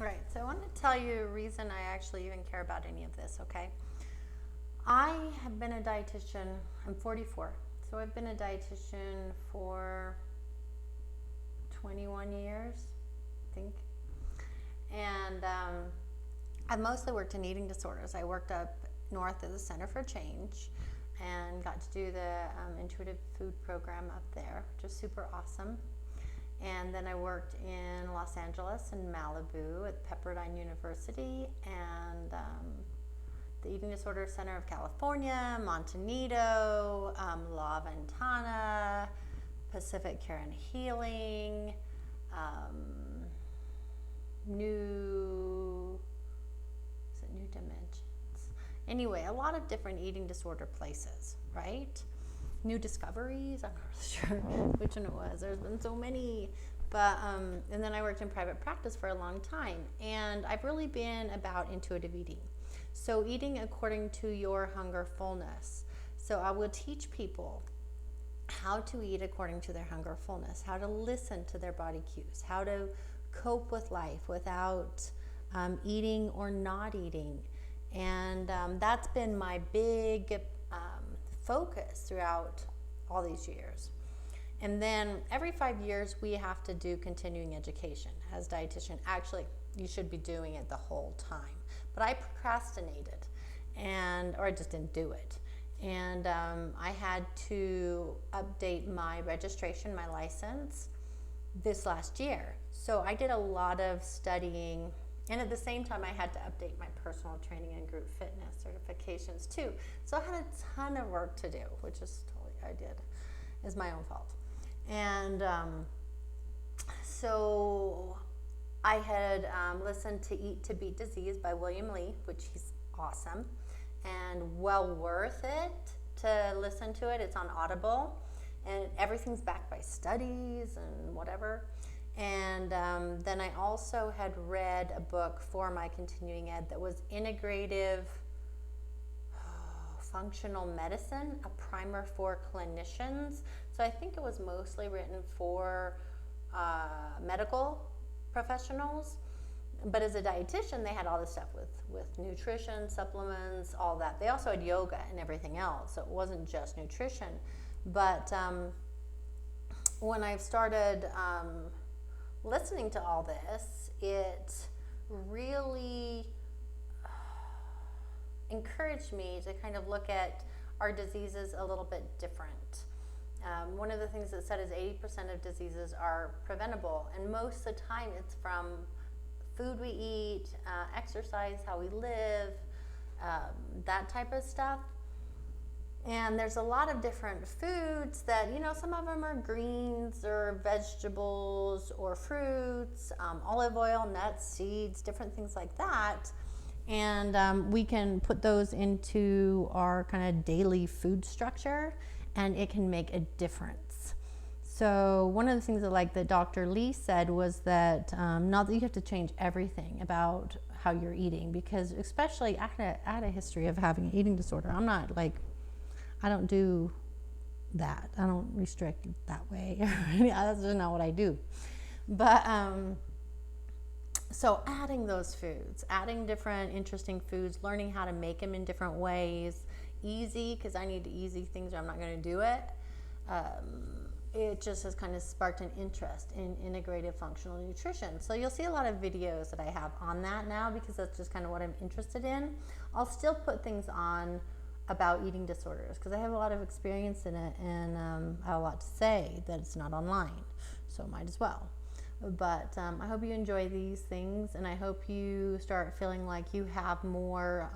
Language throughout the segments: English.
All right, so I want to tell you a reason I actually even care about any of this, okay? I have been a dietitian, I'm 44, so I've been a dietitian for 21 years, I think. And I've mostly worked in eating disorders. I worked up north at the Center for Change and got to do the Intuitive Food Program up there, which was super awesome. And then I worked in Los Angeles and Malibu at Pepperdine University and the Eating Disorder Center of California, Montanito, La Ventana, Pacific Care and Healing, New Dimensions. Anyway, a lot of different eating disorder places, right? New Discoveries, I'm not really sure which one it was. There's been so many. But, and then I worked in private practice for a long time. And I've really been about intuitive eating. So eating according to your hunger fullness. So I will teach people how to eat according to their hunger fullness, how to listen to their body cues, how to cope with life without eating or not eating. And that's been my big focus throughout all these years. And then every 5 years we have to do continuing education as dietitian. Actually, you should be doing it the whole time. But I procrastinated, or I just didn't do it. And I had to update my registration, my license, this last year. So I did a lot of studying, and at the same time I had to update my personal training and group fitness certifications too. So I had a ton of work to do, which is is my own fault. And so I had listened to Eat to Beat Disease by William Lee, which he's awesome and well worth it to listen to it. It's on Audible and everything's backed by studies and whatever. And then I also had read a book for my continuing ed that was Integrative Functional Medicine, a primer for clinicians. So I think it was mostly written for medical professionals. But as a dietitian, they had all this stuff with nutrition, supplements, all that. They also had yoga and everything else. So it wasn't just nutrition. But when I started listening to all this, it really encouraged me to kind of look at our diseases a little bit different. One of the things that said is 80% of diseases are preventable, and most of the time it's from food we eat, exercise, how we live, that type of stuff. And there's a lot of different foods that, some of them are greens or vegetables or fruits, olive oil, nuts, seeds, different things like that. And we can put those into our kind of daily food structure, and it can make a difference. So one of the things that Dr. Lee said was that not that you have to change everything about how you're eating, because especially I had a history of having an eating disorder. I don't do that. I don't restrict that way. That's just not what I do. But so adding those foods, adding different interesting foods, learning how to make them in different ways, easy, because I need easy things or I'm not going to do it. It just has kind of sparked an interest in integrative functional nutrition. So you'll see a lot of videos that I have on that now, because that's just kind of what I'm interested in. I'll still put things on about eating disorders because I have a lot of experience in it, and I have a lot to say that it's not online, so might as well. But I hope you enjoy these things, and I hope you start feeling like you have more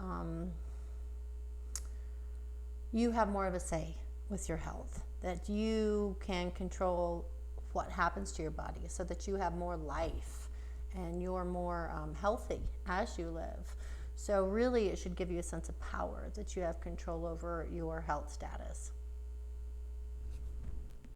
of a say with your health, that you can control what happens to your body so that you have more life and you're more healthy as you live. So really it should give you a sense of power that you have control over your health status.